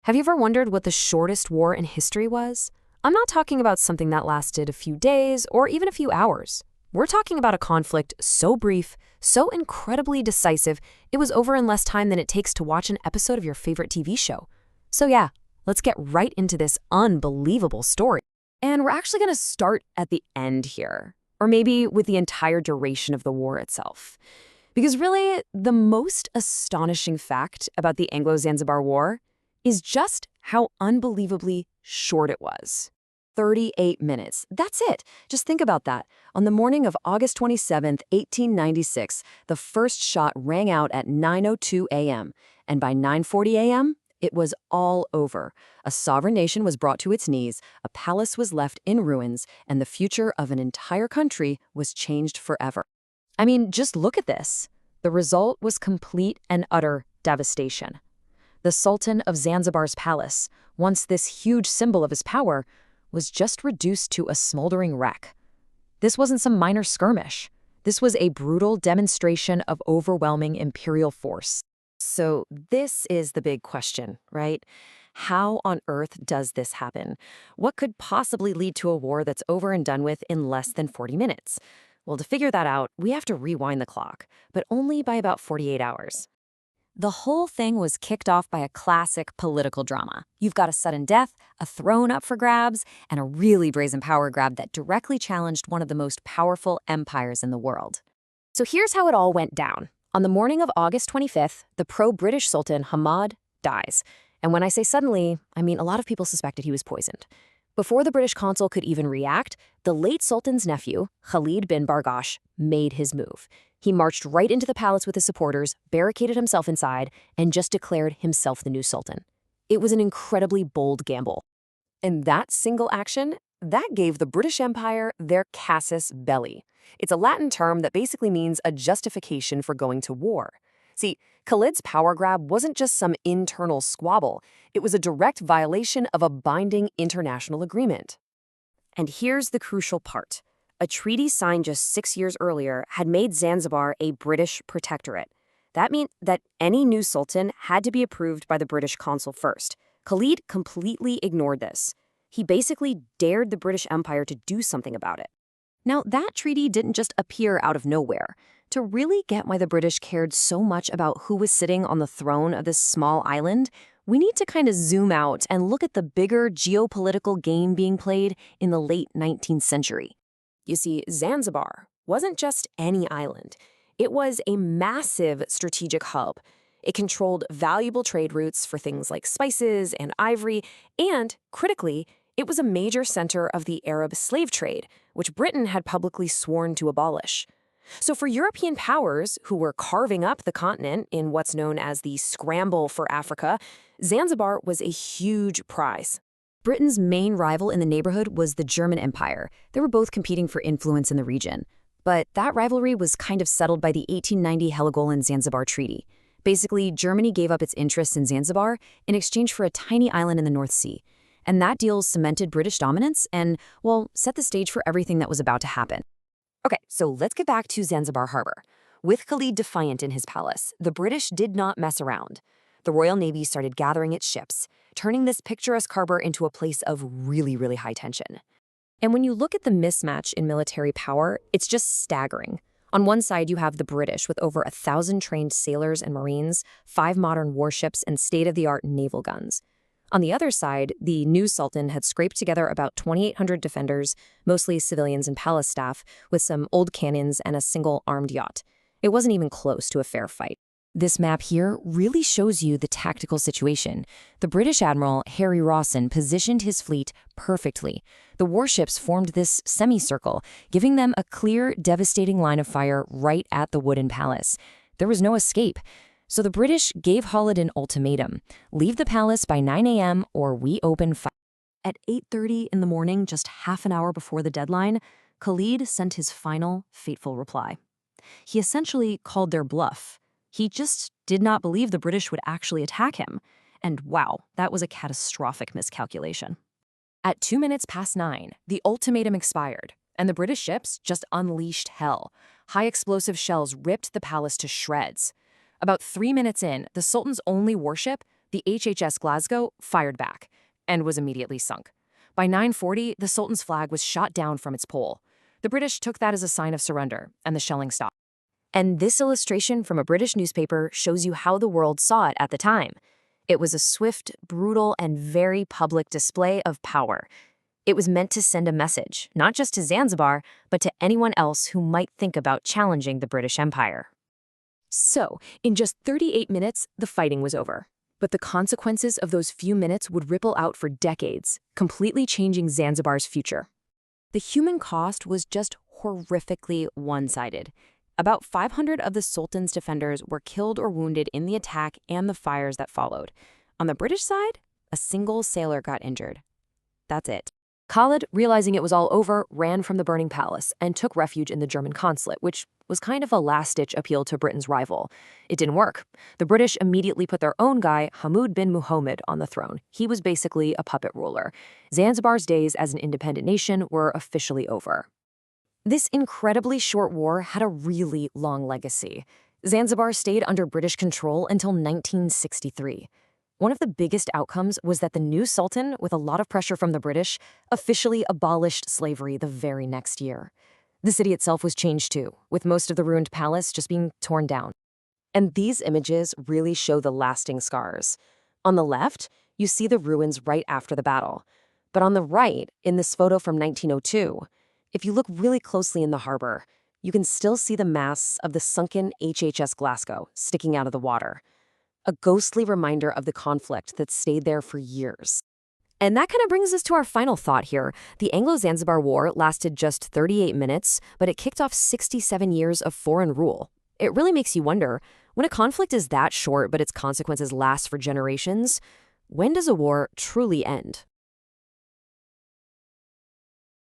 Have you ever wondered what the shortest war in history was? I'm not talking about something that lasted a few days or even a few hours. We're talking about a conflict so brief, so incredibly decisive, it was over in less time than it takes to watch an episode of your favorite TV show. So yeah, let's get right into this unbelievable story. And we're actually going to start at the end here, or maybe with the entire duration of the war itself. Because really, the most astonishing fact about the Anglo-Zanzibar War is just how unbelievably short it was. 38 minutes. That's it. Just think about that. On the morning of August 27th, 1896, the first shot rang out at 9:02 a.m., and by 9:40 a.m., it was all over. A sovereign nation was brought to its knees, a palace was left in ruins, and the future of an entire country was changed forever. I mean, just look at this. The result was complete and utter devastation. The Sultan of Zanzibar's palace, once this huge symbol of his power, was just reduced to a smoldering wreck. This wasn't some minor skirmish. This was a brutal demonstration of overwhelming imperial force. So this is the big question, right? How on earth does this happen? What could possibly lead to a war that's over and done with in less than 40 minutes? Well, to figure that out, we have to rewind the clock, but only by about 48 hours. The whole thing was kicked off by a classic political drama. You've got a sudden death, a throne up for grabs, and a really brazen power grab that directly challenged one of the most powerful empires in the world. So here's how it all went down. On the morning of August 25th, the pro-British Sultan Hamad dies. And when I say suddenly, I mean a lot of people suspected he was poisoned. Before the British consul could even react, the late Sultan's nephew, Khalid bin Barghash, made his move. He marched right into the palace with his supporters, barricaded himself inside, and just declared himself the new sultan. It was an incredibly bold gamble. And that single action, that gave the British Empire their casus belli. It's a Latin term that basically means a justification for going to war. See, Khalid's power grab wasn't just some internal squabble. It was a direct violation of a binding international agreement. And here's the crucial part. A treaty signed just 6 years earlier had made Zanzibar a British protectorate. That meant that any new sultan had to be approved by the British consul first. Khalid completely ignored this. He basically dared the British Empire to do something about it. Now, that treaty didn't just appear out of nowhere. To really get why the British cared so much about who was sitting on the throne of this small island, we need to kind of zoom out and look at the bigger geopolitical game being played in the late 19th century. You see, Zanzibar wasn't just any island. It was a massive strategic hub. It controlled valuable trade routes for things like spices and ivory, and, critically, it was a major center of the Arab slave trade, which Britain had publicly sworn to abolish. So for European powers who were carving up the continent in what's known as the scramble for Africa, Zanzibar was a huge prize. Britain's main rival in the neighborhood was the German Empire. They were both competing for influence in the region. But that rivalry was kind of settled by the 1890 Heligoland-Zanzibar Treaty. Basically, Germany gave up its interests in Zanzibar in exchange for a tiny island in the North Sea. And that deal cemented British dominance and, well, set the stage for everything that was about to happen. Okay, so let's get back to Zanzibar Harbor. With Khalid defiant in his palace, the British did not mess around. The Royal Navy started gathering its ships, turning this picturesque harbor into a place of really, really high tension. And when you look at the mismatch in military power, it's just staggering. On one side, you have the British with over 1,000 trained sailors and Marines, 5 modern warships, and state-of-the-art naval guns. On the other side, the new Sultan had scraped together about 2,800 defenders, mostly civilians and palace staff, with some old cannons and a single armed yacht. It wasn't even close to a fair fight. This map here really shows you the tactical situation. The British Admiral Harry Rawson positioned his fleet perfectly. The warships formed this semicircle, giving them a clear, devastating line of fire right at the wooden palace. There was no escape. So the British gave Khalid an ultimatum: leave the palace by 9 a.m. or we open fire. At 8:30 in the morning, just half an hour before the deadline, Khalid sent his final, fateful reply. He essentially called their bluff. He just did not believe the British would actually attack him. And wow, that was a catastrophic miscalculation. At 2 minutes past 9, the ultimatum expired, and the British ships just unleashed hell. High explosive shells ripped the palace to shreds. About 3 minutes in, the Sultan's only warship, The HHS Glasgow fired back and was immediately sunk. By 9:40, the Sultan's flag was shot down from its pole. The British took that as a sign of surrender, and the shelling stopped. And this illustration from a British newspaper shows you how the world saw it at the time. It was a swift, brutal, and very public display of power. It was meant to send a message, not just to Zanzibar, but to anyone else who might think about challenging the British Empire. So, in just 38 minutes, the fighting was over. But the consequences of those few minutes would ripple out for decades, completely changing Zanzibar's future. The human cost was just horrifically one-sided. About 500 of the Sultan's defenders were killed or wounded in the attack and the fires that followed. On the British side, a single sailor got injured. That's it. Khalid, realizing it was all over, ran from the burning palace and took refuge in the German consulate, which was kind of a last-ditch appeal to Britain's rival. It didn't work. The British immediately put their own guy, Hamud bin Muhammad, on the throne. He was basically a puppet ruler. Zanzibar's days as an independent nation were officially over. This incredibly short war had a really long legacy. Zanzibar stayed under British control until 1963. One of the biggest outcomes was that the new Sultan, with a lot of pressure from the British, officially abolished slavery the very next year. The city itself was changed too, with most of the ruined palace just being torn down. And these images really show the lasting scars. On the left, you see the ruins right after the battle. But on the right, in this photo from 1902, if you look really closely in the harbor, you can still see the masts of the sunken HHS Glasgow sticking out of the water. A ghostly reminder of the conflict that stayed there for years. And that kind of brings us to our final thought here. The Anglo-Zanzibar War lasted just 38 minutes, but it kicked off 67 years of foreign rule. It really makes you wonder, when a conflict is that short but its consequences last for generations, when does a war truly end?